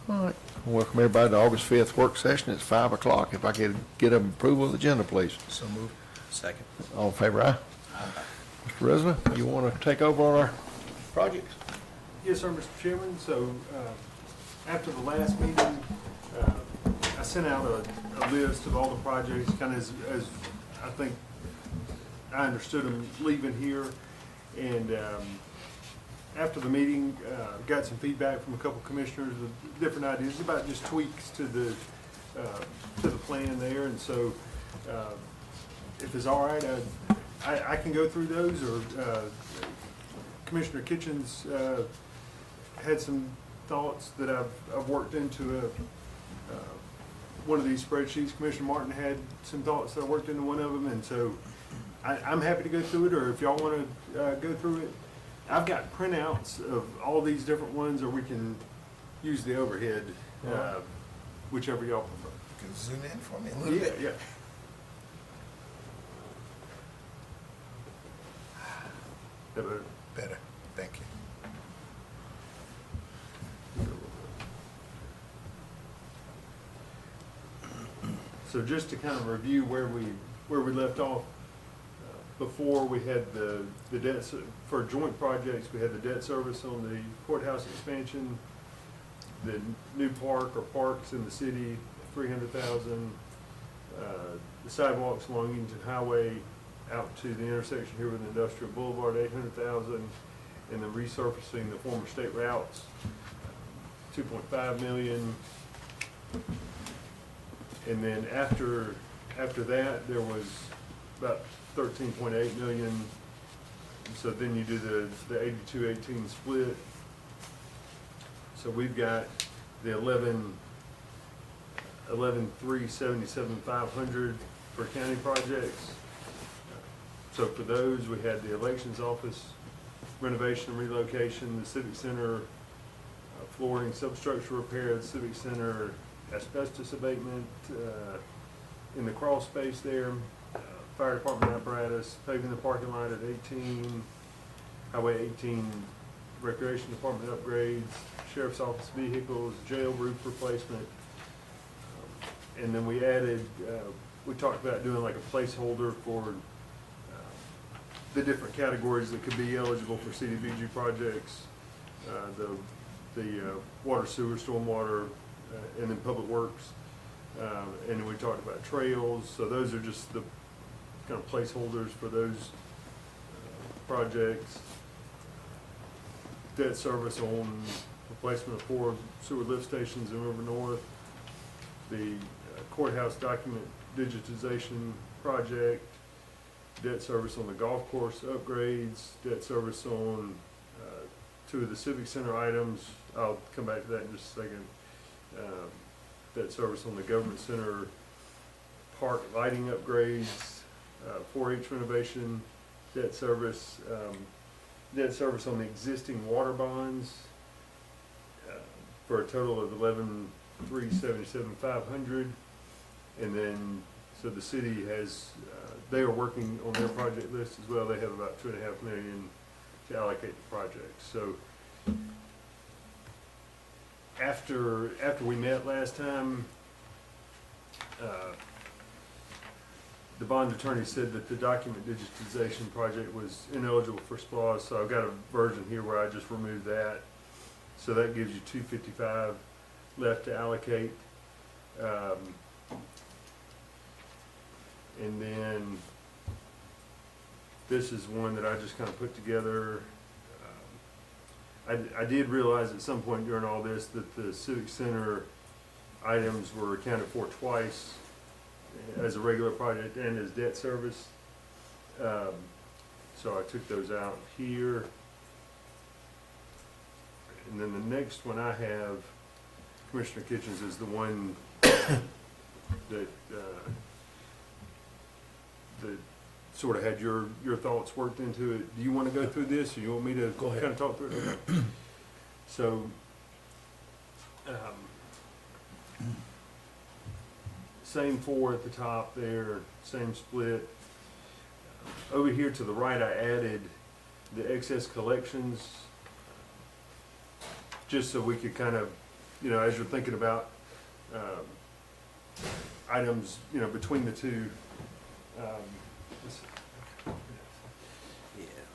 All right. Welcome everybody to August 5th work session. It's 5 o'clock. If I could get an approval of the agenda, please. So moved. Second. All in favor, aye? Mr. Resna, you want to take over on our projects? Yes, sir, Mr. Chairman. So, after the last meeting, I sent out a list of all the projects, kind of as I think I understood them leaving here. And after the meeting, got some feedback from a couple commissioners with different ideas about just tweaks to the plan there. And so, if it's all right, I can go through those, or Commissioner Kitchens had some thoughts that I've worked into one of these spreadsheets. Commissioner Martin had some thoughts that I worked into one of them, and so I'm happy to go through it, or if y'all want to go through it. I've got printouts of all these different ones, or we can use the overhead, whichever y'all prefer. You can zoom in for me a little bit? Yeah. That better? Better, thank you. So just to kind of review where we left off, before we had the debt, for joint projects, we had the debt service on the courthouse expansion, the new park or parks in the city, 300,000, the sidewalks along Eaton Highway out to the intersection here with Industrial Boulevard, 800,000, and then resurfacing the former state routes, 2.5 million. And then after that, there was about 13.8 million. So then you do the 82-18 split. So we've got the 11,377,500 for county projects. So for those, we had the elections office renovation and relocation, the civic center flooring substructure repair, the civic center asbestos abatement in the crawl space there, fire department apparatus, paving the parking lot at 18, highway 18 recreation department upgrades, sheriff's office vehicles, jail roof replacement. And then we added, we talked about doing like a placeholder for the different categories that could be eligible for CDBG projects, the water, sewer, stormwater, and then public works. And then we talked about trails. So those are just the kind of placeholders for those projects. Debt service on replacement of 4 sewer lift stations in River North. The courthouse document digitization project. Debt service on the golf course upgrades. Debt service on 2 of the civic center items. I'll come back to that in just a second. Debt service on the government center park lighting upgrades, 4-H renovation, debt service on the existing water bonds for a total of 11,377,500, and then so the city has they are working on their project list as well. They have about $2.5 million to allocate the project. So after we met last time, the bond attorney said that the document digitization project was ineligible for SPLOST, so I've got a version here where I just removed that. So that gives you $255 left to allocate. And then this is one that I just kind of put together. I did realize at some point during all this that the civic center items were accounted for twice, as a regular project and as debt service. So I took those out here. And then the next one I have, Commissioner Kitchens, is the one that sort of had your thoughts worked into it. Do you want to go through this, or you want me to Go ahead. kind of talk through it? So, same 4 at the top there, same split. Over here to the right, I added the excess collections, just so we could kind of as you're thinking about, items, between the two,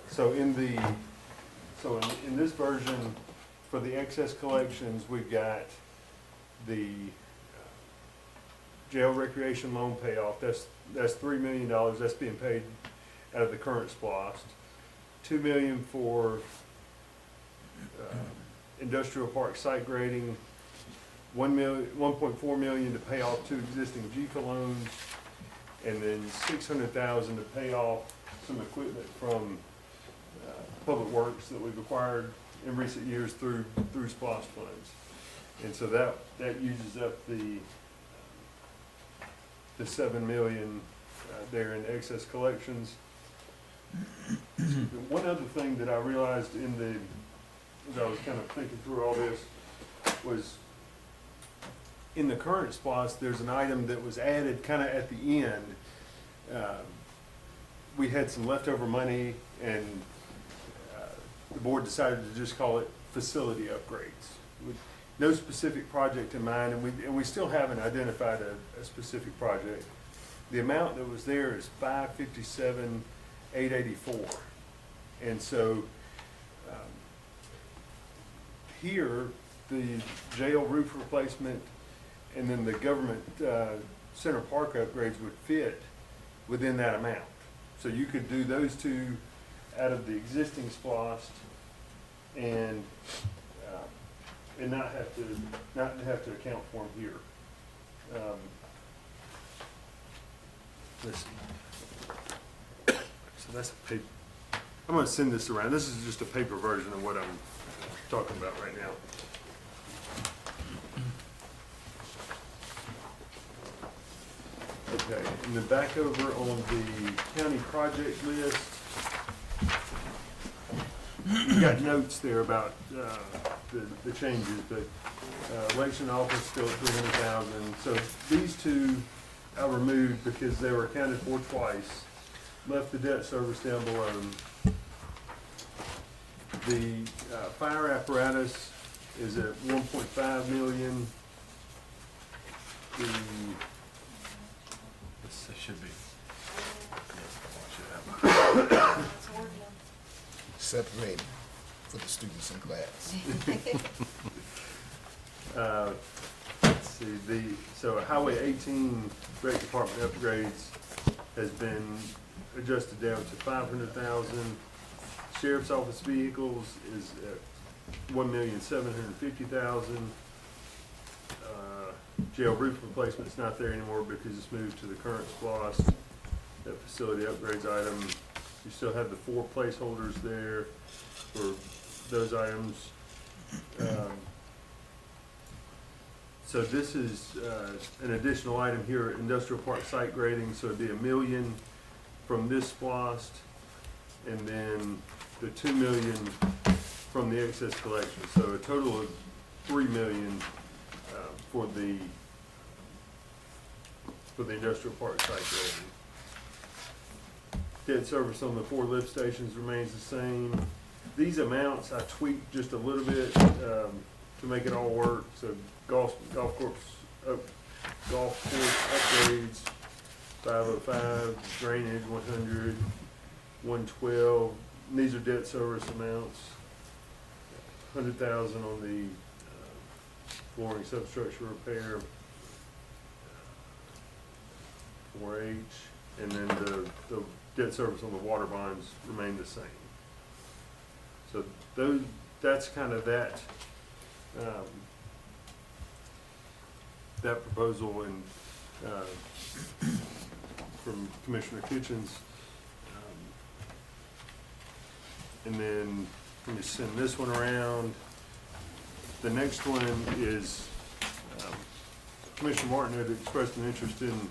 so in this version, for the excess collections, we've got the jail recreation loan payoff, that's $3 million, that's being paid out of the current SPOS. $2 million for industrial park site grading, $1.4 million to pay off 2 existing JICA loans, and then $600,000 to pay off some equipment from Public Works that we've acquired in recent years through SPOS funds. And so that uses up the $7 million there in excess collections. One other thing that I realized as I was kind of thinking through all this was in the current SPOS, there's an item that was added kind of at the end. We had some leftover money, and the board decided to just call it facility upgrades, with no specific project in mind, and we still haven't identified a specific project. The amount that was there is $557,884, and so here the jail roof replacement and then the government center park upgrades would fit within that amount. So you could do those two out of the existing SPOS and not have to account for them here. Let's see. So that's a paper. I'm going to send this around. This is just a paper version of what I'm talking about right now. Okay, and then back over on the county project list, you got notes there about the changes, but election office still at $300,000. So these two I removed because they were accounted for twice. Left the debt service down below. The fire apparatus is at $1.5 million. This should be. Separated for the students in class. Let's see, so Highway 18 Rec Department upgrades has been adjusted down to $500,000. Sheriff's Office vehicles is at $1,750,000. Jail roof replacement's not there anymore because it's moved to the current SPOS. That facility upgrades item, you still have the 4 placeholders there for those items. So this is an additional item here, industrial park site grading, so it'd be $1 million from this SPOS, and then the $2 million from the excess collection. So a total of $3 million for the industrial park site grading. Debt service on the 4 lift stations remains the same. These amounts I tweaked just a little bit to make it all work. So golf course upgrades 505, drainage 100, 112. And these are debt service amounts. 100,000 on the flooring substructure repair. 4H, and then the debt service on the water bonds remain the same. So that's kind of that proposal and from Commissioner Kitchens. And then let me send this one around. The next one is Commissioner Martin had expressed an interest in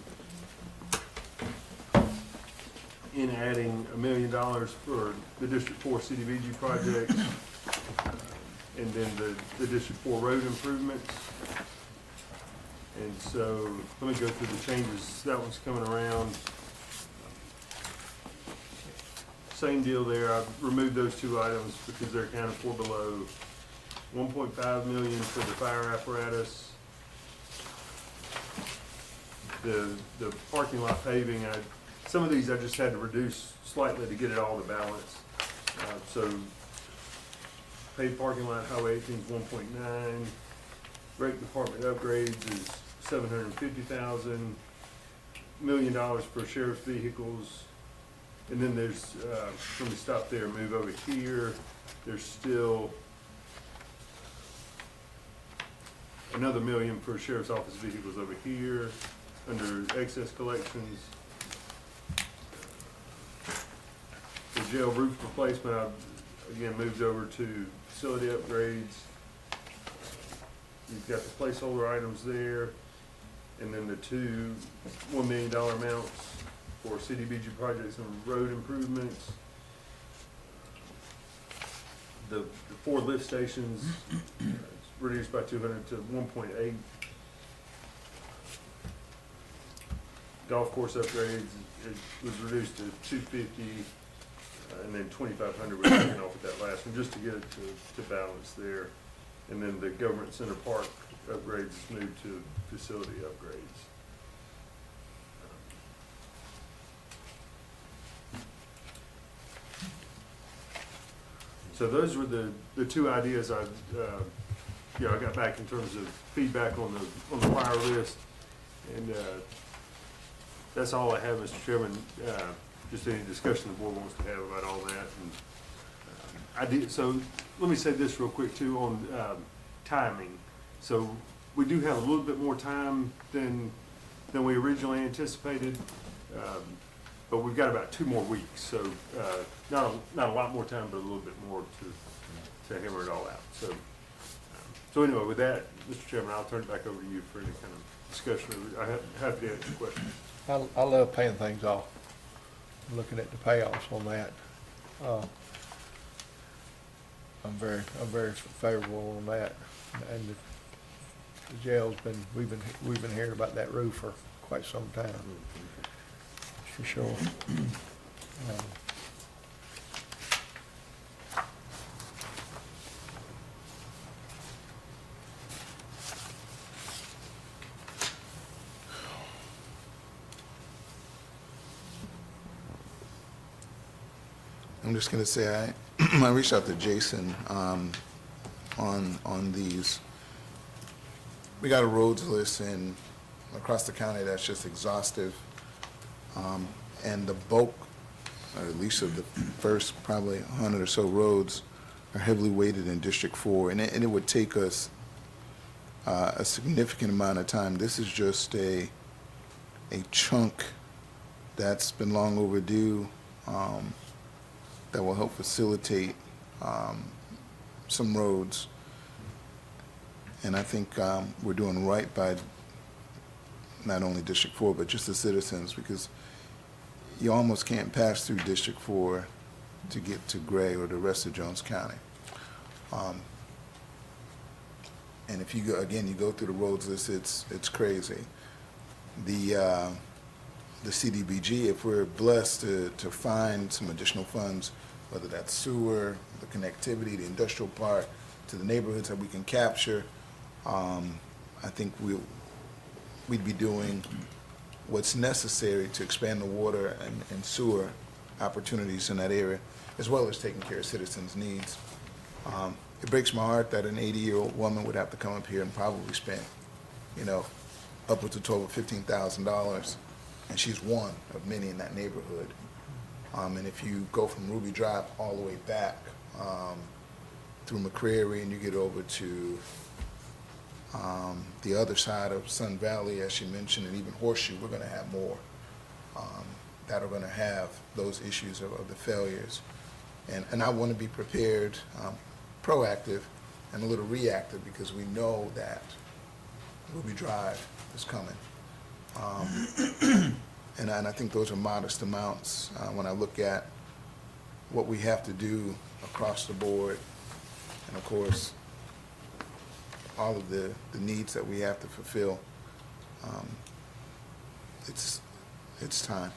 adding $1 million for the District 4 CDBG project, and then the District 4 road improvements. And so let me go through the changes. That one's coming around. Same deal there. I've removed those 2 items because they're accounted for below. 1.5 million for the fire apparatus. The parking lot paving, some of these I just had to reduce slightly to get it all to balance. So paved parking lot, Highway 18 is 1.9. Brake department upgrades is $750,000. $1 million for sheriff's vehicles. And then there's, let me stop there, move over here. There's still another $1 million for sheriff's office vehicles over here under excess collections. The jail roof replacement, I've again moved over to facility upgrades. You've got the placeholder items there, and then the two $1 million amounts for CDBG projects and road improvements. The 4 lift stations, it's reduced by 200 to 1.8. Golf course upgrades, it was reduced to 250, and then 2,500 was taken off at that last one, just to get it to balance there. And then the government center park upgrades is moved to facility upgrades. So those were the two ideas I got back in terms of feedback on the prior list, and that's all I have, Mr. Chairman. Just any discussion the board wants to have about all that. And so let me say this real quick too on timing. So we do have a little bit more time than we originally anticipated, but we've got about 2 more weeks. So not a lot more time, but a little bit more to hammer it all out. So anyway, with that, Mr. Chairman, I'll turn it back over to you for any kind of discussion. I'm happy to answer questions. I love paying things off, looking at the payoffs on that. I'm very favorable on that, and the jail's we've been hearing about that roof for quite some time, for sure. I'm just gonna say, I reached out to Jason on these. We got a roads list across the county that's just exhaustive, and the bulk, or at least of the first probably 100 or so roads, are heavily weighted in District 4, and it would take us a significant amount of time. This is just a chunk that's been long overdue. That will help facilitate some roads. And I think we're doing right by not only District 4, but just the citizens, because you almost can't pass through District 4 to get to Gray or the rest of Jones County. And if you go, again, you go through the roads list, it's crazy. The CDBG, if we're blessed to find some additional funds, whether that's sewer, the connectivity, the industrial park, to the neighborhoods that we can capture, I think we'd be doing what's necessary to expand the water and sewer opportunities in that area, as well as taking care of citizens' needs. It breaks my heart that an 80-year-old woman would have to come up here and probably spend, upwards of $12,000 or $15,000. And she's one of many in that neighborhood. And if you go from Ruby Drive all the way back through McCrary and you get over to the other side of Sun Valley, as she mentioned, and even Horseshoe, we're going to have more that are going to have those issues of the failures. And I want to be prepared, proactive, and a little reactive, because we know that Ruby Drive is coming. And I think those are modest amounts when I look at what we have to do across the board, and of course, all of the needs that we have to fulfill. It's time.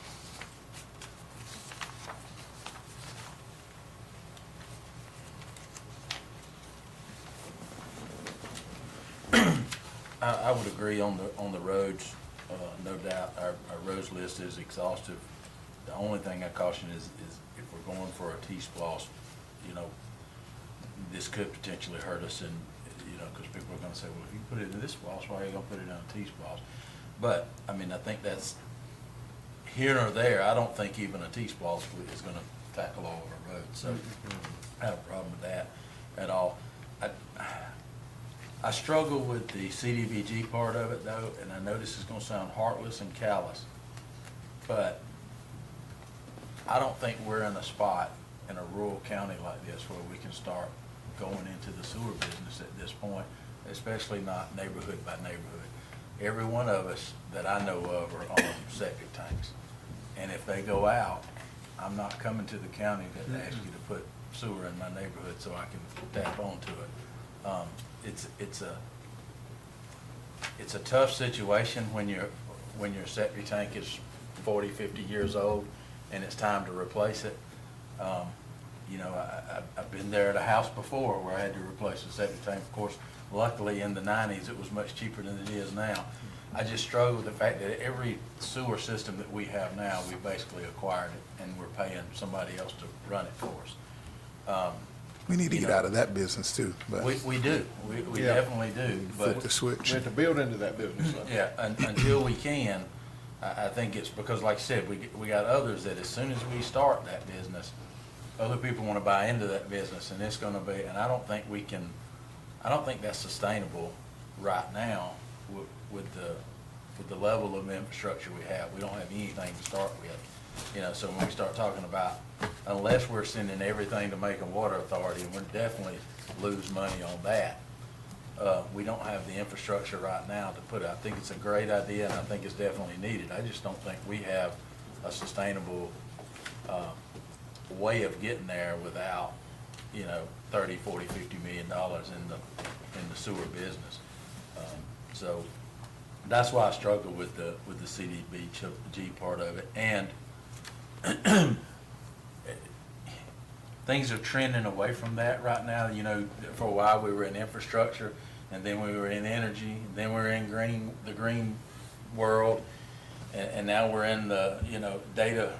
I would agree on the roads, no doubt, our roads list is exhaustive. The only thing I caution is if we're going for a T-splosh, you know, this could potentially hurt us, and, you know, because people are gonna say, well, if you put it in this splosh, why are you gonna put it in a T-splosh? But, I mean, I think that's here nor there. I don't think even a T-splosh is gonna tackle all of our roads, so I have a problem with that at all. I struggle with the CDBG part of it, though, and I know this is gonna sound heartless and callous, but I don't think we're in a spot in a rural county like this where we can start going into the sewer business at this point, especially not neighborhood by neighborhood. Every one of us that I know of are on septic tanks, and if they go out, I'm not coming to the county to ask you to put sewer in my neighborhood so I can tap onto it. It's a tough situation when your septic tank is 40, 50 years old and it's time to replace it. You know, I've been there at a house before where I had to replace a septic tank. Of course, luckily in the 90s it was much cheaper than it is now. I just struggle with the fact that every sewer system that we have now, we basically acquired it and we're paying somebody else to run it for us. We need to get out of that business too, but We do, we Yeah. definitely do, flip but the switch. We have to build into that business. So. yeah, until we can, I think it's because, like I said, we got others that as soon as we start that business, other people want to buy into that business, and it's going to be, and I don't think that's sustainable right now with the level of infrastructure we have. We don't have anything to start with, you know. So when we start talking about, unless we're sending everything to Macon Water Authority, and we'll definitely lose money on that, we don't have the infrastructure right now to put it. I think it's a great idea, and I think it's definitely needed. I just don't think we have a sustainable way of getting there without, you know, 30, 40, 50 $million in the sewer business. So that's why I struggle with the CDBG part of it. And things are trending away from that right now. You know, for a while we were in infrastructure, and then we were in energy, and then we were in the green world, and now we're in the, you know, data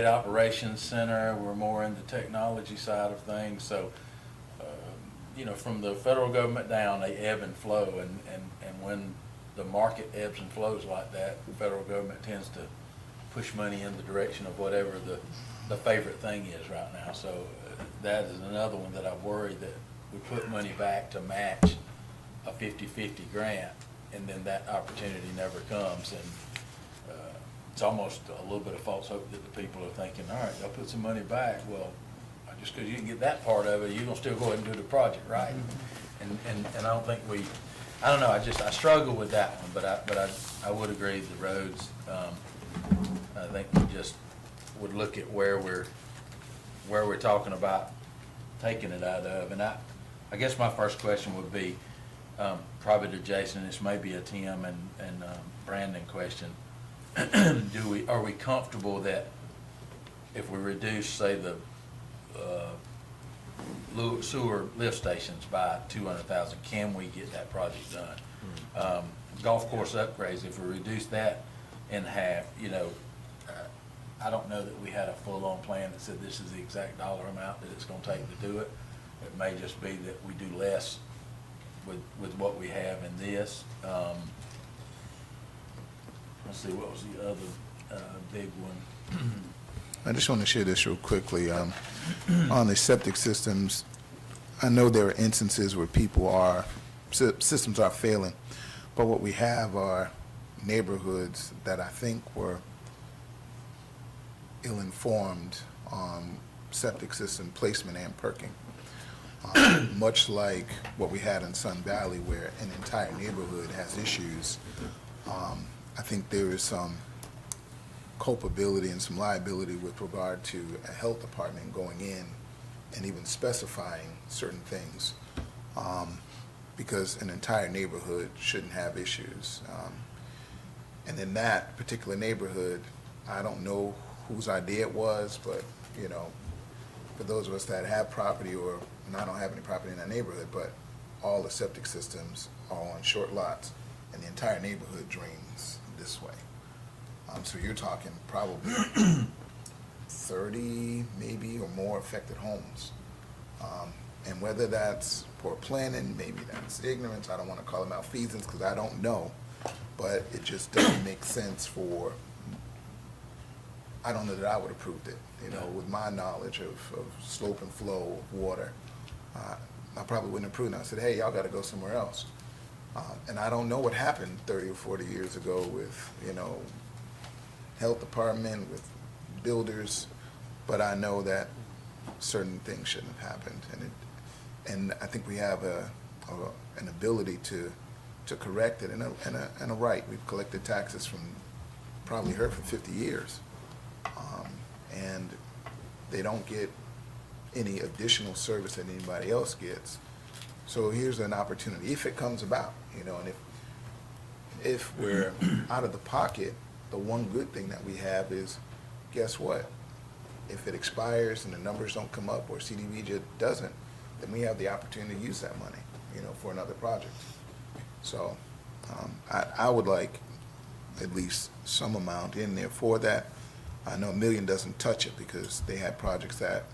operations center. We're more in the technology side of things. So, you know, from the federal government down, they ebb and flow, and when the market ebbs and flows like that, the federal government tends to push money in the direction of whatever the favorite thing is right now. So that is another one that I worry that we put money back to match a 50-50 grant, and then that opportunity never comes. And it's almost a little bit of false hope that the people are thinking, all right, I'll put some money back. Well, just because you can get that part of it, you're going to still go ahead and do the project, right? And I don't think I don't know, I struggle with that one, but I would agree the roads, I think we just would look at where we're talking about taking it out of. And I guess my first question would be, probably to Jason, this may be a Tim and Brandon question. Are we comfortable that if we reduce, say, the sewer lift stations by 200,000, can we get that project done? Golf course upgrades, if we reduce that in half, you know, I don't know that we had a full-on plan that said this is the exact dollar amount that it's going to take to do it. It may just be that we do less with what we have in this. Let's see, what was the other big one? I just want to share this real quickly. On the septic systems, I know there are instances where systems are failing, but what we have are neighborhoods that I think were ill-informed on septic system placement and perking. Much like what we had in Sun Valley, where an entire neighborhood has issues, I think there is some culpability and some liability with regard to a health department going in and even specifying certain things, because an entire neighborhood shouldn't have issues. And in that particular neighborhood, I don't know whose idea it was, but, you know, for those of us that have property, and I don't have any property in that neighborhood, but all the septic systems are on short lots, and the entire neighborhood drains this way. So you're talking probably 30 maybe or more affected homes. And whether that's poor planning, maybe that's ignorance, I don't want to call it malfeasance because I don't know, but it just doesn't make sense for, I don't know that I would have approved it, you know, with my knowledge of slope and flow of water. I probably wouldn't have approved it. I said, hey, y'all got to go somewhere else. And I don't know what happened 30 or 40 years ago with, you know, health department, with builders, but I know that certain things shouldn't have happened. And I think we have an ability to correct it and a right. We've collected taxes from probably her for 50 years. And they don't get any additional service that anybody else gets. So here's an opportunity, if it comes about, you know, and if we're out of the pocket, the one good thing that we have is, guess what? If it expires and the numbers don't come up or CDBG doesn't, then we have the opportunity to use that money, you know, for another project. So I would like at least some amount in there for that. I know $1 million doesn't touch it because they had projects that,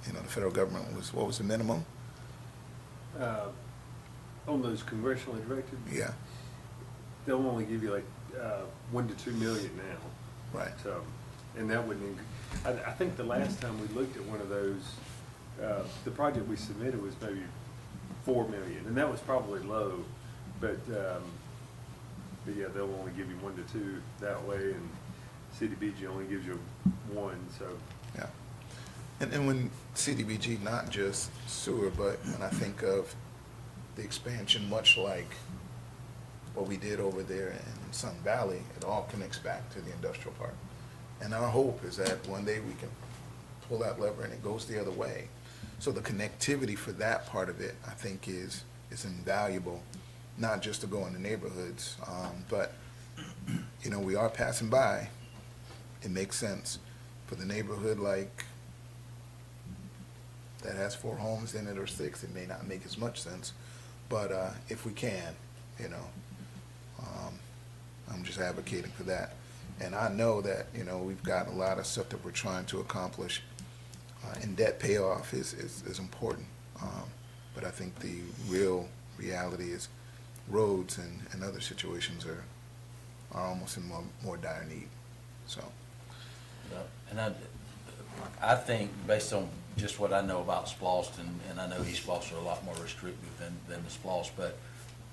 you know, the federal government was, what was the minimum? On those congressionally directed, Yeah, they'll only give you like 1 to 2 million now. right. So, and that wouldn't, I think the last time we looked at one of those, the project we submitted was maybe 4 million, and that was probably low, but yeah, they'll only give you 1 to 2 that way, and CDBG only gives you 1, so. Yeah. And when CDBG, not just sewer, but when I think of the expansion, much like what we did over there in Sun Valley, it all connects back to the industrial park. And our hope is that one day we can pull that lever and it goes the other way. So the connectivity for that part of it, I think, is invaluable, not just to go in the neighborhoods, but, you know, we are passing by. It makes sense for the neighborhood like that has 4 homes in it or 6, it may not make as much sense. But if we can, you know, I'm just advocating for that. And I know that, you know, we've got a lot of stuff that we're trying to accomplish, and debt payoff is important. But I think the real reality is roads and other situations are almost in more dire need, so. And I think, based on just what I know about SPLOST, and I know East SPLOST are a lot more restrictive than the SPLOST, but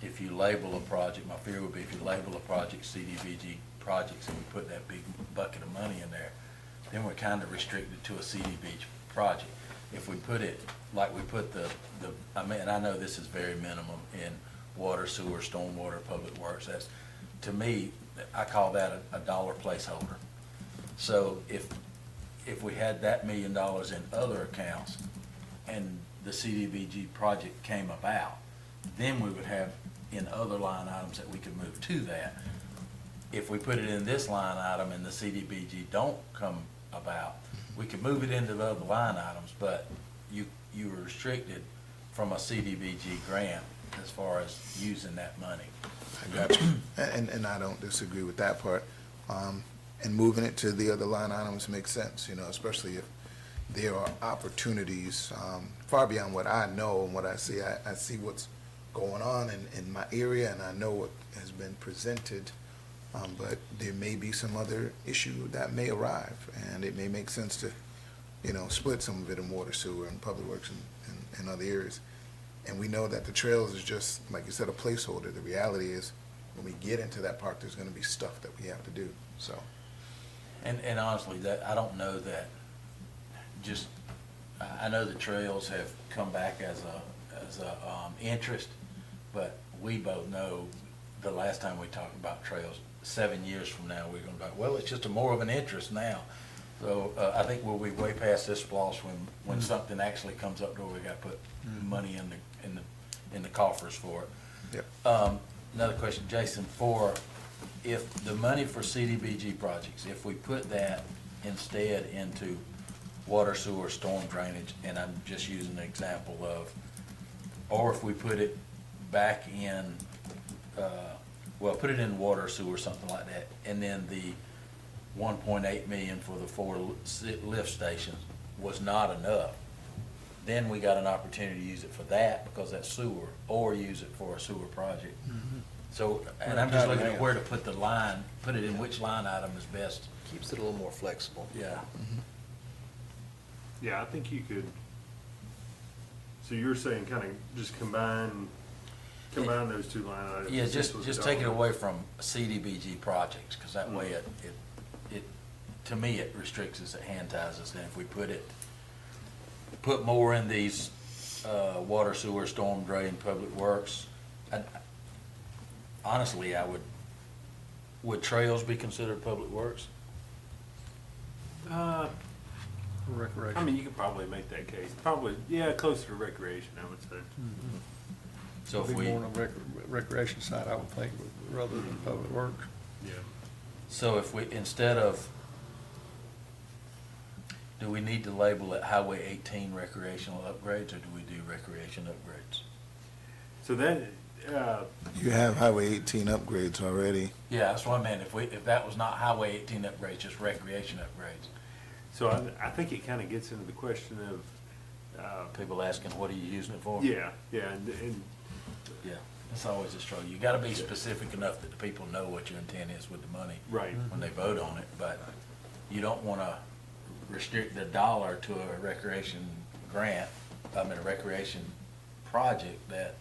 if you label a project, my fear would be if you label a project CDBG projects and we put that big bucket of money in there, then we're kind of restricted to a CDBG project. If we put it, like we put I mean, and I know this is very minimum in water, sewer, stormwater, public works, that's, to me, I call that a dollar placeholder. So if we had that $1 million in other accounts and the CDBG project came about, then we would have in other line items that we could move to that. If we put it in this line item and the CDBG don't come about, we could move it into the other line items, but you were restricted from a CDBG grant as far as using that money. I got you. And I don't disagree with that part. And moving it to the other line items makes sense, you know, especially if there are opportunities far beyond what I know and what I see. I see what's going on in my area, and I know what has been presented, but there may be some other issue that may arrive, and it may make sense to, you know, split some of it in water, sewer, and public works and other areas. And we know that the trails is just, like you said, a placeholder. The reality is, when we get into that park, there's going to be stuff that we have to do, so. And honestly, that, I don't know that, just, I know the trails have come back as a interest, but we both know the last time we talked about trails, 7 years from now, we're gonna be like, well, it's just more of an interest now. So, I think we'll be way past this splosh when something actually comes up to where we gotta put money in the coffers for it. Yep. Another question, Jason, if the money for CDBG projects, if we put that instead into water, sewer, storm drainage, and I'm just using an example of, or if we put it back in, well, put it in water, sewer, something like that, and then the 1.8 million for the 4 lift stations was not enough, then we got an opportunity to use it for that, because that's sewer, or use it for a sewer project. So, and I'm just looking at where to put the line, put it in which line item is best. Keeps it a little more flexible. Yeah. Yeah, I think you could, so you're saying kind of just combine those two line items? Yeah, This was just the take it dollar. away from CDBG projects, because that way it, to me, it restricts us, it hand ties us, and if we put more in these, water, sewer, storm drain, public works, honestly, would trails be considered public works? I Recreation. mean, you could probably make that case. Probably, yeah, closer to recreation, I would say. So if Be we, more on the recreation side, I would think, rather than public works. Yeah. so if we, instead of, do we need to label it Highway 18 recreational upgrades, or do we do recreation upgrades? So that, You have Highway 18 upgrades already. Yeah, that's what I meant, if that was not Highway 18 upgrades, just recreation upgrades. so I think it kind of gets into the question of, People asking, what are you using it for? yeah, and Yeah, that's always a struggle. You gotta be specific enough that the people know what your intent is with the money. right. When they vote on it, but you don't wanna restrict the dollar to a recreation grant, I mean, a recreation project that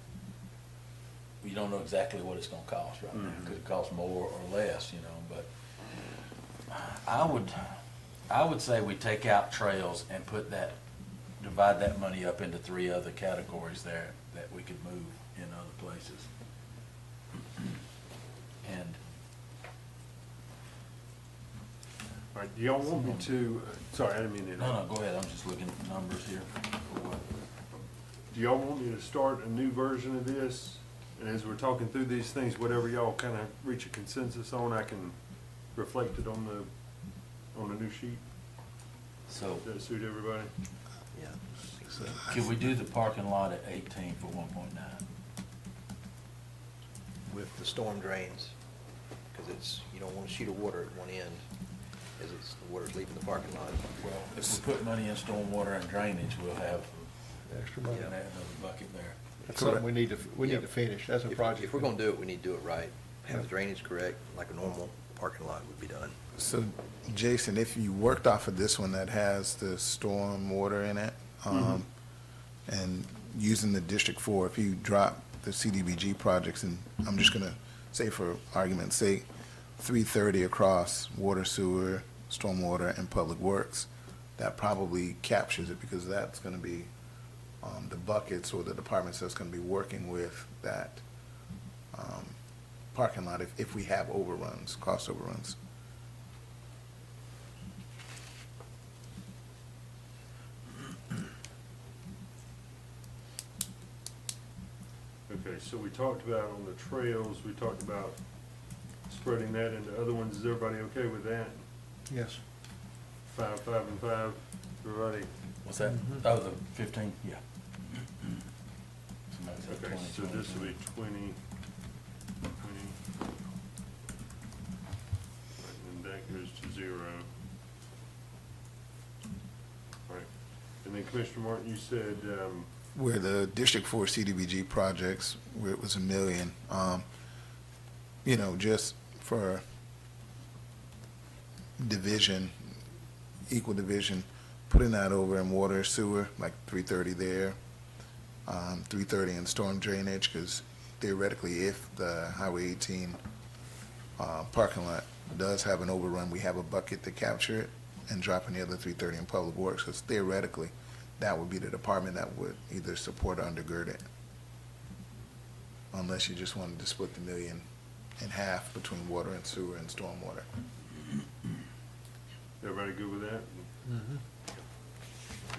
you don't know exactly what it's gonna cost right now. It could cost more or less, you know, but I would say we take out trails and divide that money up into 3 other categories there that we could move in other places. And All right, do y'all want me to, sorry, I didn't mean to. no, go ahead, I'm just looking at numbers here. Do y'all want me to start a new version of this? And as we're talking through these things, whatever y'all kind of reach a consensus on, I can reflect it on the new sheet? So, Does that suit everybody? Yeah. I think so. could we do the parking lot at 18 for 1.9? With the storm drains, because you don't want a sheet of water at one end, as the water's leaving the parking lot. Well, if we put money in stormwater and drainage, we'll have Extra money. another bucket there. That's something we need to finish. That's a If- project. If we're gonna do it, we need to do it right. Have the Yeah. drainage correct, like a normal parking lot would be done. So, Jason, if you worked off of this one that has the storm water in it, and using the District 4, if you drop the CDBG projects, and I'm just gonna say for argument's sake, 330 across water, sewer, stormwater, and public works, that probably captures it, because that's gonna be the buckets or the departments that's gonna be working with that parking lot if we have overruns, cost overruns. Okay, so we talked about on the trails, we talked about spreading that into other ones. Is everybody okay with that? Yes. 5, 5, and 5, everybody? What's that? Oh, the 15, yeah. Somebody said Okay, 20, so this will 20. be 20. And that goes to 0. All right, and then Commissioner Martin, you said, Where the District 4 CDBG projects, where it was $1 million, just for division, equal division, putting that over in water, sewer, like 330 there, 330 in storm drainage, because theoretically, if the Highway 18 parking lot does have an overrun, we have a bucket to capture it, and dropping the other 330 in public works, because theoretically, that would be the department that would either support or undergird it. Unless you just wanted to split the $1 million in half between water and sewer and stormwater. everybody good with that? Mm-hmm.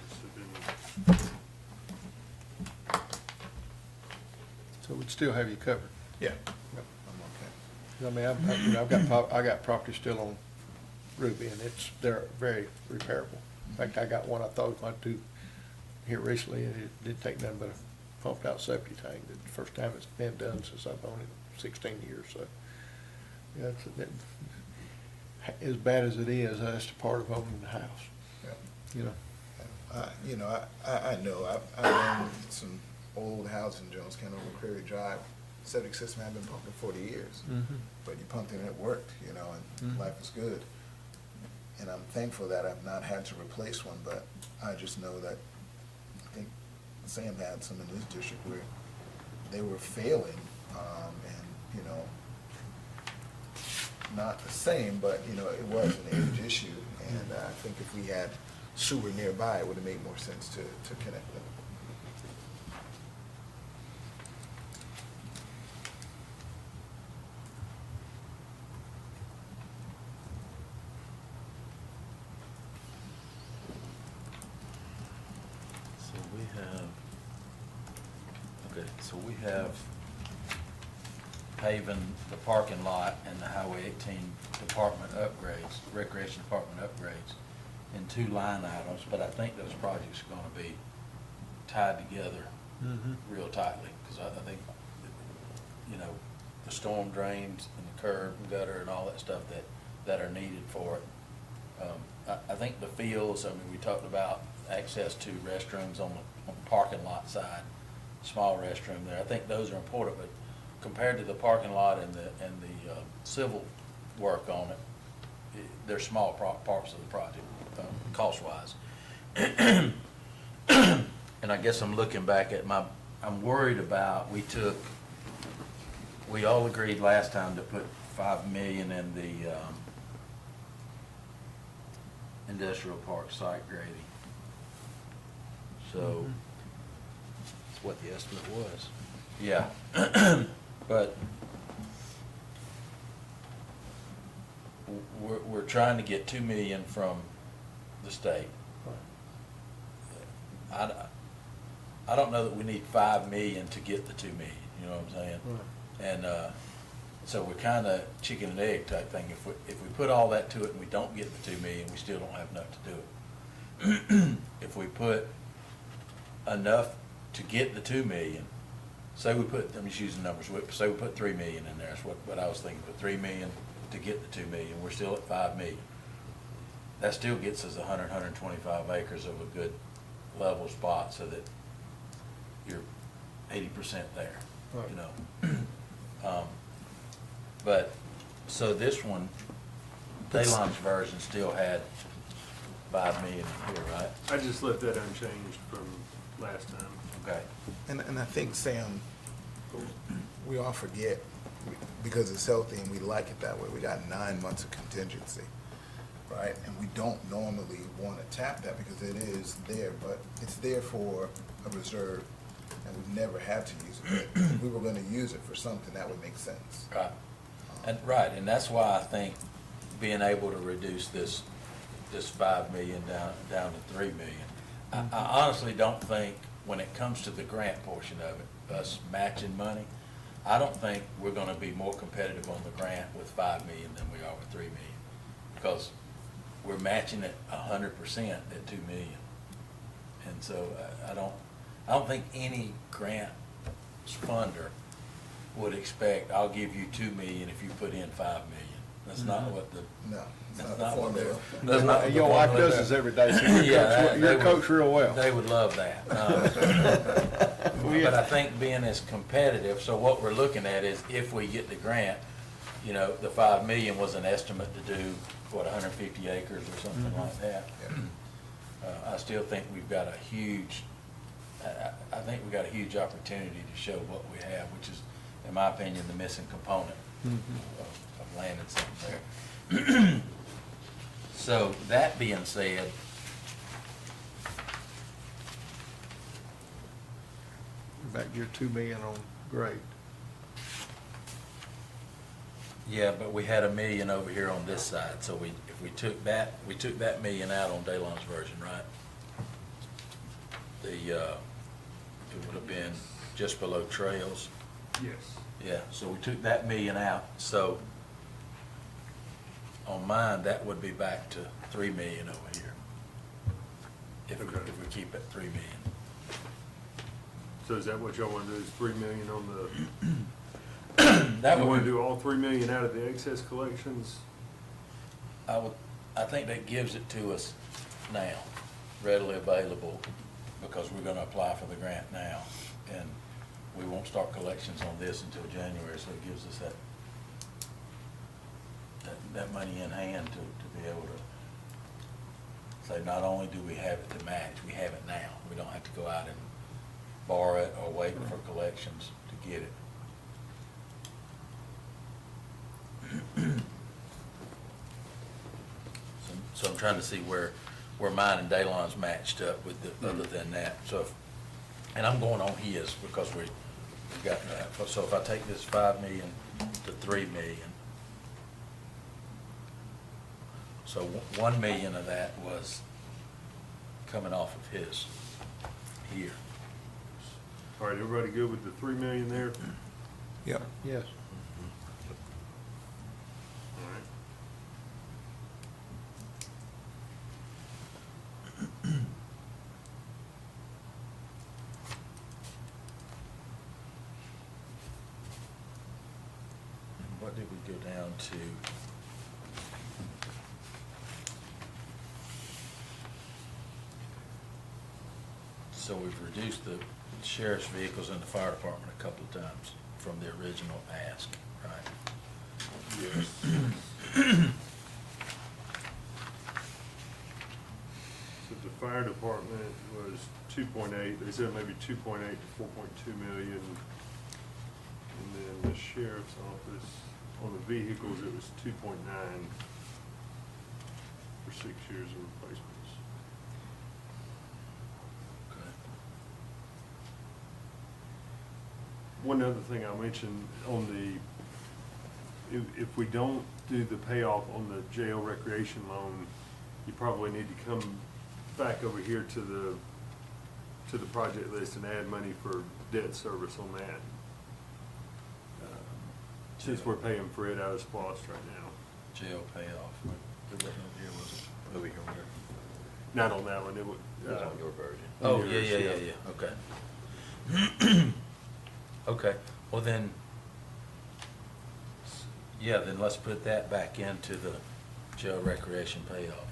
So then- So we'd still have you covered. Yeah. I mean, I got property still on Ruby, and they're very repairable. In fact, I got one I thought was going to here recently, and it didn't take nothing but a pumped out septic tank. It's the first time it's been done since I've owned it, 16 years, so. Yeah, as bad as it is, that's the part of owning the house, Yeah. you know. I know, I own some old houses in Jones County over Prairie Drive. Septic system had been pumping 40 years, but you pumped it and it worked, and life was good. And I'm thankful that I've not had to replace one, but I just know that, I think Sam had some in his district where they were failing, and, not the same, but, it was an age issue. And I think if we had sewer nearby, it would have made more sense to connect them. So we have paving the parking lot and the Highway 18 department upgrades, recreation department upgrades in 2 line items, but I think those projects are gonna be tied together real tightly, because I think, the storm drains and the curb and gutter and all that stuff that are needed for it. I think the fields, we talked about access to restrooms on the parking lot side, small restroom there. I think those are important, but compared to the parking lot and the civil work on it, they're small parts of the project, cost-wise. And I guess I'm looking back at I'm worried about, we all agreed last time to put $5 million in the industrial park site grading. So, That's what the estimate was. yeah, but we're trying to get 2 million from the state. I don't know that we need 5 million to get the 2 million, you know what I'm saying? And, so we're kinda chicken and egg type thing. If we put all that to it and we don't get the 2 million, we still don't have enough to do it. If we put enough to get the 2 million, say we put, I'm just using numbers, say we put 3 million in there, that's what I was thinking, put 3 million to get the 2 million, we're still at 5 million. That still gets us 125 acres of a good level spot so that you're 80% there, Right. But, so this one, Daylon's version still had 5 million in here, right? I just left that unchanged from last time. Okay. And I think, Sam, we all forget, because it's healthy and we like it that way, we got 9 months of contingency, right? And we don't normally want to tap that because it is there, but it's there for a reserve, and we've never had to use it. But if we were going to use it for something, that would make sense. Right, and that's why I think being able to reduce this 5 million down to 3 million. I honestly don't think, when it comes to the grant portion of it, us matching money, I don't think we're gonna be more competitive on the grant with 5 million than we are with 3 million. Because we're matching it 100% at 2 million. And so I don't think any grant funder would expect, I'll give you 2 million if you put in 5 million. That's not what the. No, it's That's not the not what formula. That's not what the Your wife formula does this every day, so you're coached real well. They would love that. But I think being as competitive, so what we're looking at is if we get the grant, the 5 million was an estimate to do, 150 acres or something like that. Yeah. I still think we've got a huge, I think we've got a huge opportunity to show what we have, which is, in my opinion, the missing component of landing something there. So, that being said, Back to your 2 million on grade. yeah, but we had $1 million over here on this side, so if we took that $1 million out on Daylon's version, right? It would have been just below trails. Yes. Yeah, so we took that $1 million out, so on mine, that would be back to 3 million over here. If we Okay. keep it 3 million. So is that what y'all wanna do, is 3 million on the, That you wanna would, do all 3 million out of the excess collections? I think that gives it to us now, readily available, because we're gonna apply for the grant now. And we won't start collections on this until January, so it gives us that money in hand to be able to say, not only do we have it to match, we have it now. We don't have to go out and borrow it or wait for collections to get it. So I'm trying to see where mine and Daylon's matched up with the, other than that. So, and I'm going on his because we got that. So if I take this 5 million to 3 million, so 1 million of that was coming off of his here. All right, everybody good with the 3 million there? Yep. Yes. All right. What did we go down to? So we've reduced the sheriff's vehicles and the fire department a couple of times from the original ask, right? Yes. So the fire department was 2.8, they said maybe 2.8 to 4.2 million. And then the sheriff's office, on the vehicles, it was 2.9 for 6 years of replacements. Okay. One other thing I'll mention on the, if we don't do the payoff on the jail recreation loan, you probably need to come back over here to the project list and add money for debt service on that. Since we're paying for it out of SPOS right now. Jail payoff. It wasn't over here, was it? Over here, where? Not on that one, it would. It was on your version. Oh, Yours, yeah, okay. Okay, well then, yeah, then let's put that back into the jail recreation payoff.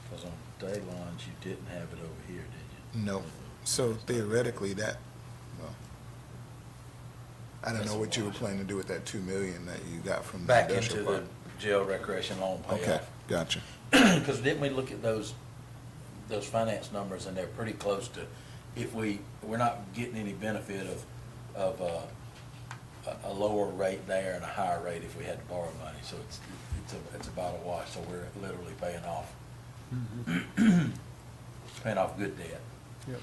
Because on Daylon's, you didn't have it over here, did you? No. So theoretically, that, well, I don't That's know a what you were wash. planning to do with that 2 million that you got from the Back industrial into the park. jail recreation loan Okay, payoff. gotcha. Because didn't we look at those finance numbers, and they're pretty close to, if we're not getting any benefit of a lower rate there and a higher rate if we had to borrow money, so it's about a wash, so we're literally paying off, paying off good debt. Yep.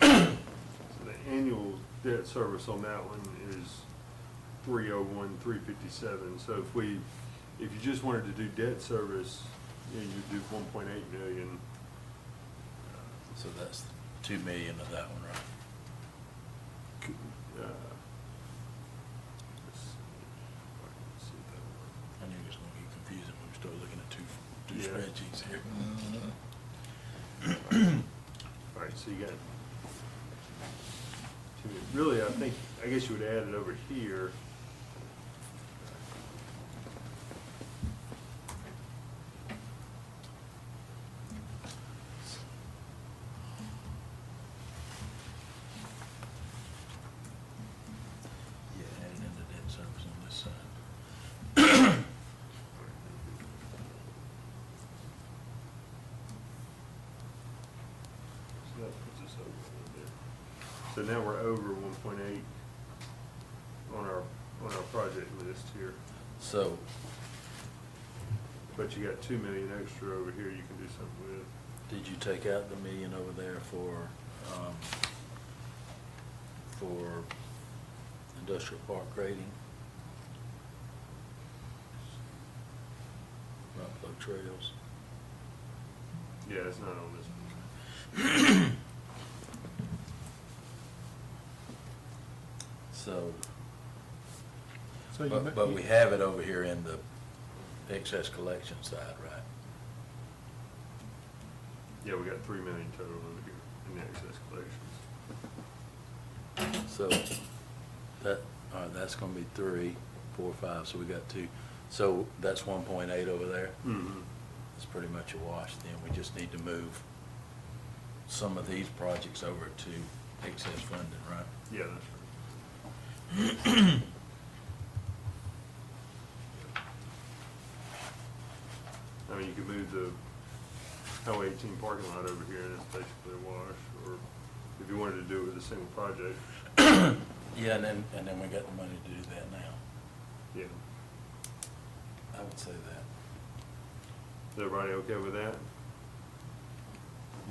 So the annual debt service on that one is 301, 357. So if you just wanted to do debt service, you know, you'd do 1.8 million. So that's 2 million of that one, right? Let's see if I can see that one. I knew it was gonna get confusing when we start looking at two Yeah. spreadsheets here. All right, so you got, really, I guess you would add it over here. Yeah, added into debt service on this side. So that puts us over a little bit. So now we're over 1.8 on our project list here. So, But you got 2 million extra over here you can do something with. did you take out the million over there for industrial park grading? Rock Flow Trails? Yeah, it's not on this one. So, So you but we have it over here in the excess collection side, right? Yeah, we got 3 million total over here in the excess collections. So that, all right, that's gonna be 3, 4, 5, so we got 2. So that's 1.8 over there. Mm-hmm. It's pretty much a wash then. We just need to move some of these projects over to excess funding, right? Yeah, that's right. I mean, you could move the Highway 18 parking lot over here and it's basically a wash, or if you wanted to do it with a single project, Yeah, and then we got the money to do that now. yeah. I would say that. Is everybody okay with that?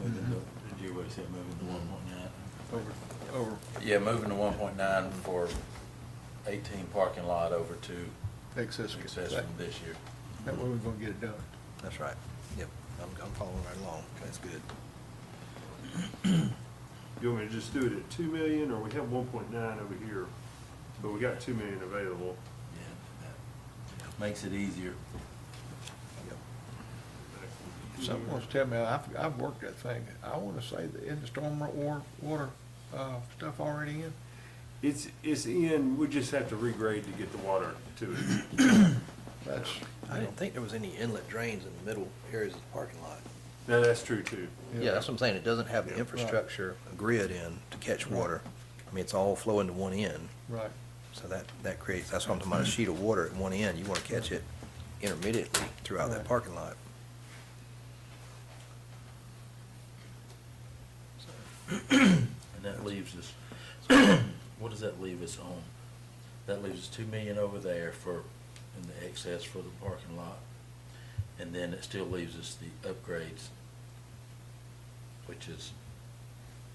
Moving to, did you always say moving to 1.9? Over Yeah, moving to 1.9 for 18 parking lot over to excess. excess from this year. That way we're gonna get it done. That's right. Yep, I'm following right along. That's good. You want me to just do it at 2 million, or we have 1.9 over here, but we got 2 million available? Yeah, that makes it easier. Someone wants to tell me, I've worked that thing. I wanna say that in the storm water, stuff already in. It's in, we just have to regrade to get the water to it. That's, I didn't think there was any inlet drains in the middle areas of the parking lot. No, that's true too. Yeah, that's what I'm saying. It doesn't have the Yeah. infrastructure grid in to catch water. I mean, it's all flowing to one end. right. So that creates, that's what I'm talking about, a sheet of water at one end. You want to catch it intermittently throughout that Right. parking lot. And that leaves us, what does that leave us on? That leaves us 2 million over there for, in the excess for the parking lot. And then it still leaves us the upgrades, which is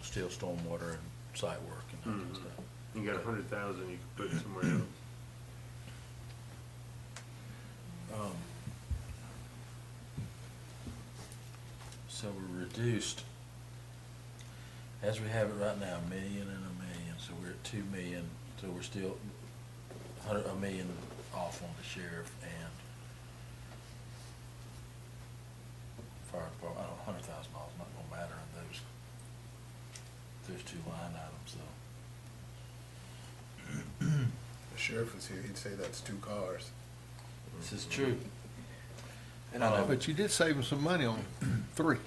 still stormwater and site work and that kind of Mhm. stuff. You got 100,000 you could put somewhere else. So we're reduced, as we have it right now, 1 million and 1 million, so we're at 2 million, so we're still $1 million off on the sheriff and fire department. I don't, $100,000 not gonna matter in those 2 line items though. The sheriff was here, he'd say that's 2 cars. This is true. And I know, But you did save them some money on 3.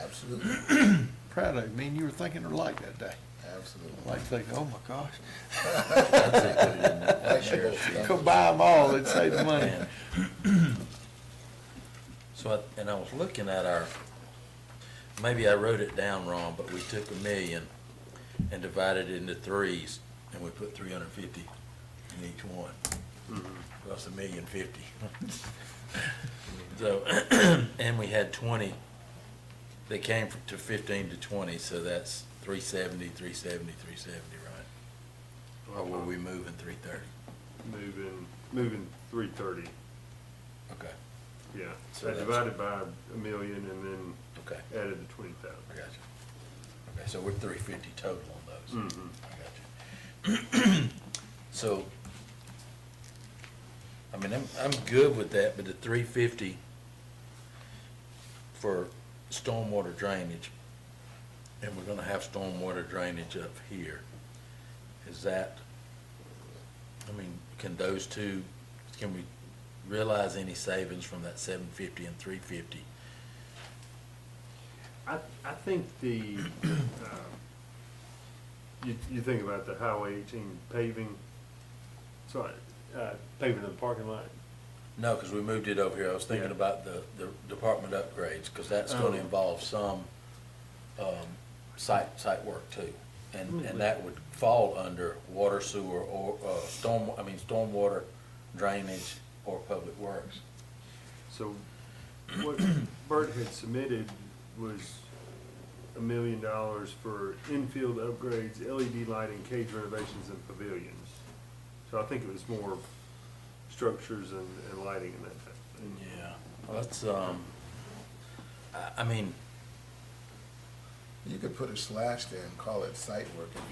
Absolutely, Proud of you. I mean, you were thinking her light that day. absolutely. Like thinking, oh my gosh. Like sheriff. Go buy them all, it'd save the money. And so, and I was looking at our, maybe I wrote it down wrong, but we took 1 million and divided it into 3s, and we put 350 in each one. Mhm. That's 1,050,000. So, and we had 20, they came to 15 to 20, so that's 370, 370, 370, right? Or were we moving 330? Moving 330, Okay, yeah. So I that's- divided by 1 million and then okay, added the 20,000. I got you. Okay, so we're 350 total on those. Mhm. I got you. So, I mean, I'm good with that, but the 350 for stormwater drainage, and we're gonna have stormwater drainage up here, is that, I mean, can those two, can we realize any savings from that 750 and 350? I think the, you think about the Highway 18 paving, paving of the parking lot? No, because we moved it over here. I was thinking Yeah. about the department upgrades, because that's gonna Oh. involve some, site work too. And Mhm. that would fall under water, sewer, or, stormwater drainage or public works. So what Bert had submitted was $1 million for infield upgrades, LED lighting, cage renovations, and pavilions. So I think it was more structures and lighting and that type of thing. Yeah, well, that's, I mean, You could put a slash there and call it site work if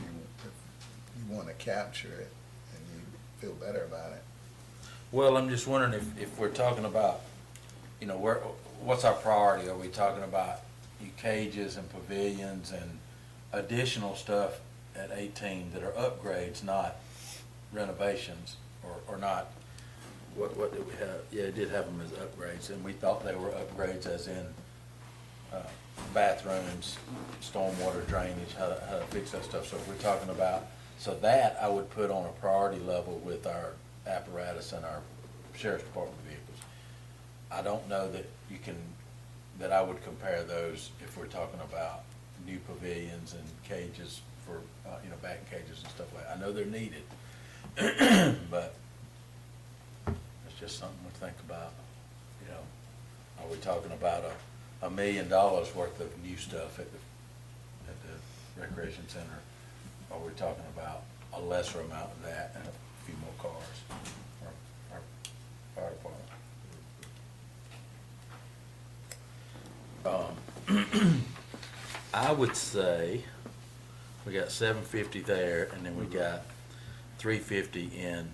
you want to capture it and you feel better about it. well, I'm just wondering if we're talking about, what's our priority? Are we talking about cages and pavilions and additional stuff at 18 that are upgrades, not renovations, or not, what did we have? Yeah, it did have them as upgrades, and we thought they were upgrades as in bathrooms, stormwater drainage, how to fix that stuff. So if we're talking about, so that I would put on a priority level with our apparatus and our sheriff's department vehicles. I don't know that you can, that I would compare those if we're talking about new pavilions and cages for, batting cages and stuff like that. I know they're needed, but it's just something to think about, Are we talking about $1 million worth of new stuff at the recreation center? Or are we talking about a lesser amount of that and a few more cars? Our fire department. I would say we got 750 there, and then we got 350 in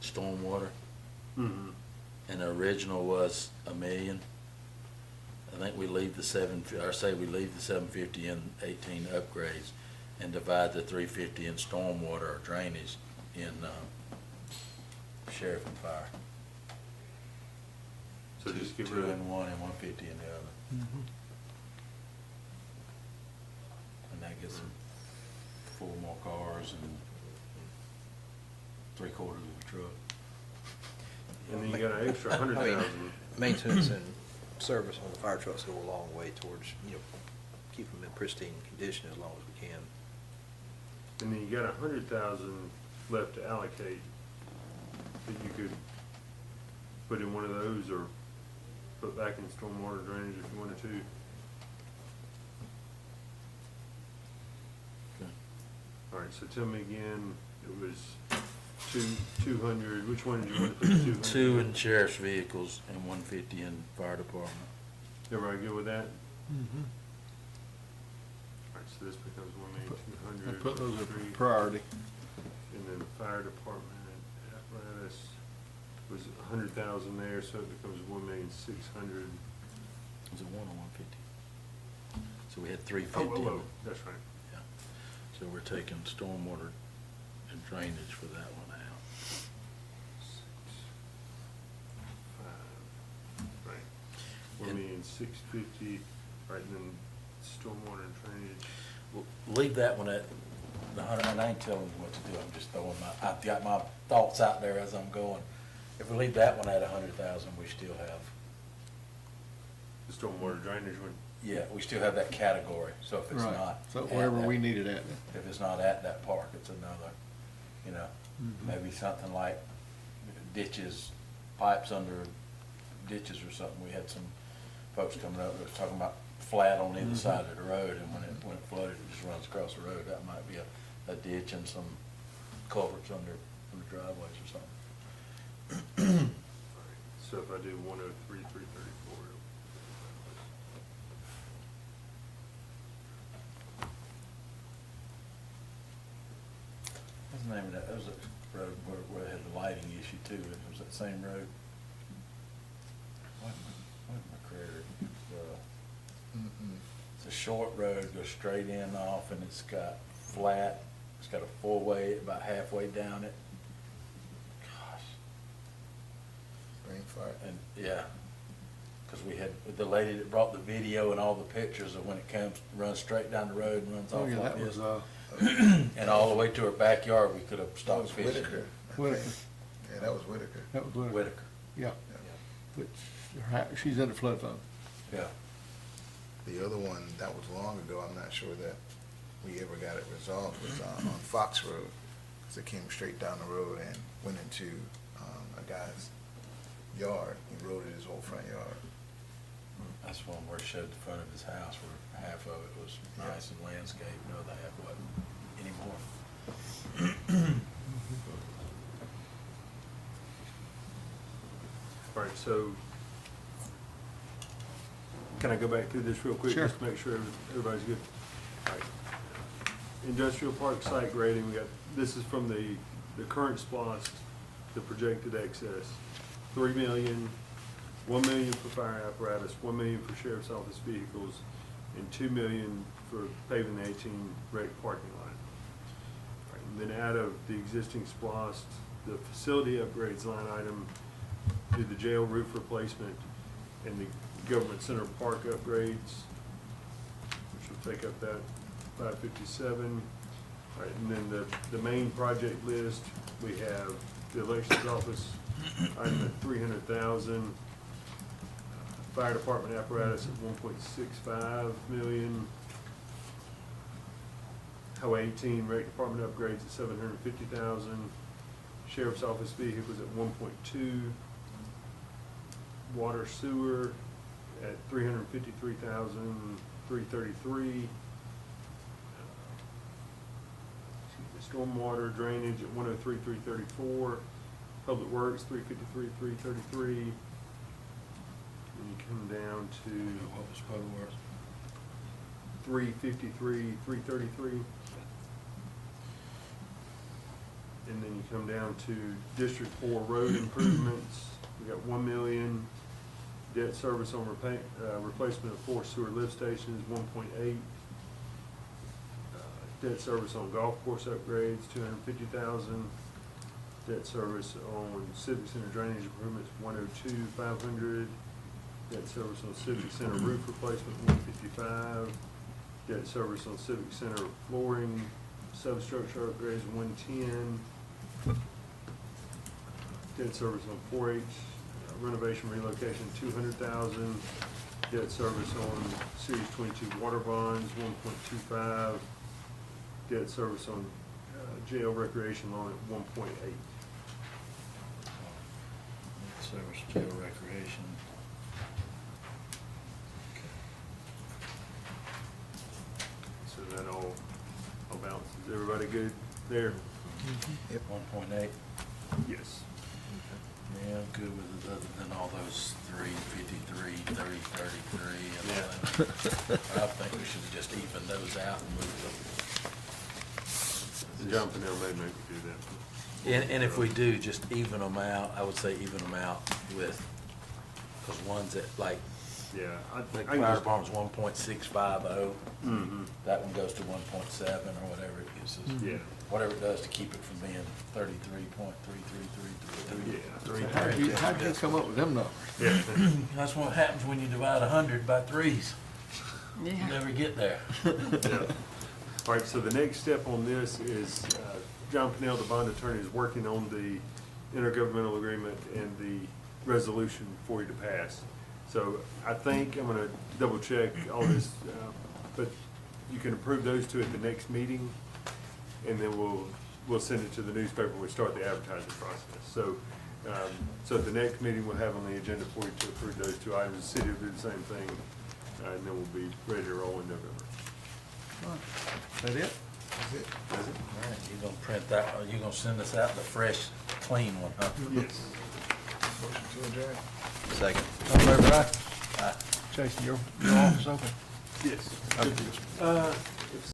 stormwater. Mm-hmm. And the original was $1 million. I think we leave we leave the 750 in 18 upgrades and divide the 350 in stormwater or drainage in sheriff and fire. So just get two rid of in one and 150 in the other. And that gets them 4 more cars and 3/4 of a truck. And then you got an extra 100,000. Maintenance and service on the fire trucks go a long way towards, keep them in pristine condition as long as we can. And then you got 100,000 left to allocate that you could put in one of those or put back in stormwater drainage if you wanted to. Okay. All right, so tell me again, it was 200, which one did you want to put 200? 2 in sheriff's vehicles and 150 in fire department. Everybody good with that? Mm-hmm. All right, so this becomes I 1,200. put those as a 3, priority. And then the fire department apparatus was 100,000 there, so it becomes 1,600,000. Was it 1 or 150? So we had Oh, 350. whoa, that's right. Yeah. So we're taking stormwater and drainage for that one out. 6, 5, right. 1,650,000, right, and then stormwater and drainage. Well, leave that one at the 100, and I ain't telling you what to do, I'm just throwing I've got my thoughts out there as I'm going. If we leave that one at 100,000, we still have, The stormwater drainage one. yeah, we still have that category, so if it's Right. not. So at wherever that- we need it at. If it's not at that park, it's another, maybe something like ditches, pipes under ditches or something. We had some folks coming up that was talking about flat on either side of the road, and when it flooded, it just runs across the road. That might be a ditch and some culverts under driveways or something. So if I do 103, 334. What's the name of that? That was a road where it had the lighting issue too. It was that same road. What McCreary? It's a short road, goes straight in off, and it's got flat. It's got a 4-way about halfway down it. Gosh. Rainfire. And, yeah, because we had the lady that brought the video and all the pictures of when it runs straight down the road and runs Oh, off yeah, like that this. was, And all the way to her backyard, we could have That stopped was fishing. Whitaker. I Whitaker. think. Yeah, that was Whitaker. that was Whitaker. Whitaker, Yeah, Yeah. which, she's in the flood zone. yeah. The other one, that was long ago, I'm not sure that we ever got it resolved, was on Fox Road. Because it came straight down the road and went into a guy's yard. He eroded his whole front yard. That's one where it showed the front of his house, where half of it was nice and landscaped, and the other half wasn't anymore. All right, so can I go back through this real quick? Sure. Just to make sure everybody's good. All right. Industrial park site grading, we got, this is from the current SPOS, the projected excess. 3 million, 1 million for fire apparatus, 1 million for sheriff's office vehicles, and $2 million for paving the 18 rec parking lot. Right, and then out of the existing SPOS, the facility upgrades line item, do the jail roof replacement and the government center park upgrades, which will take up that 557. All right, and then the main project list, we have the elections office item at 300,000, fire department apparatus at 1.65 million, Highway 18 rec department upgrades at 750,000, sheriff's office vehicles at 1.2, water sewer at 353,333. Stormwater drainage at 103,334, public works 353,333. And you come down to What was public works? 353,333. And then you come down to District 4 road improvements. We got 1 million. Debt service on replacement of 4 sewer lift stations, 1.8. Debt service on golf course upgrades, 250,000. Debt service on civic center drainage improvements, 102,500. Debt service on civic center roof replacement, 155. Debt service on civic center flooring substructure upgrades, 110. Debt service on 4-H renovation relocation, 200,000. Debt service on Series 22 water bonds, 1.25. Debt service on jail recreation loan at 1.8. Service, jail, recreation. So that all balances. Everybody good there? 1.8. Yes. Yeah, I'm good with it, other than all those 353, 30, 33, and all Yeah. that. I think we should just even those out and move them. John Pennell may make me do that. And if we do, just even them out, I would say even them out with, because one's at like, Yeah, I like can fire just. department's 1.650, Mhm. that one goes to 1.7 or whatever it gives us. Yeah. Whatever it does to keep it from being 33.33333. Yeah. How'd you come up with them numbers? Yeah. That's what happens when you divide 100 by threes. You Yeah. never get there. Yeah. All right, so the next step on this is John Pennell, the bond attorney, is working on the intergovernmental agreement and the resolution for you to pass. So I think I'm gonna double check all this, but you can approve those two at the next meeting, and then we'll send it to the newspaper when we start the advertising process. So, so at the next meeting, we'll have on the agenda for you to approve those two items. The city will do the same thing, and then we'll be ready to roll in November. Is that it? That's it? All right, you gonna print that, or you gonna send us out the fresh, clean one, huh? Yes. Motion to adjourn. Second. All in favor, aye? Aye. Jason, your office open? Yes. Okay.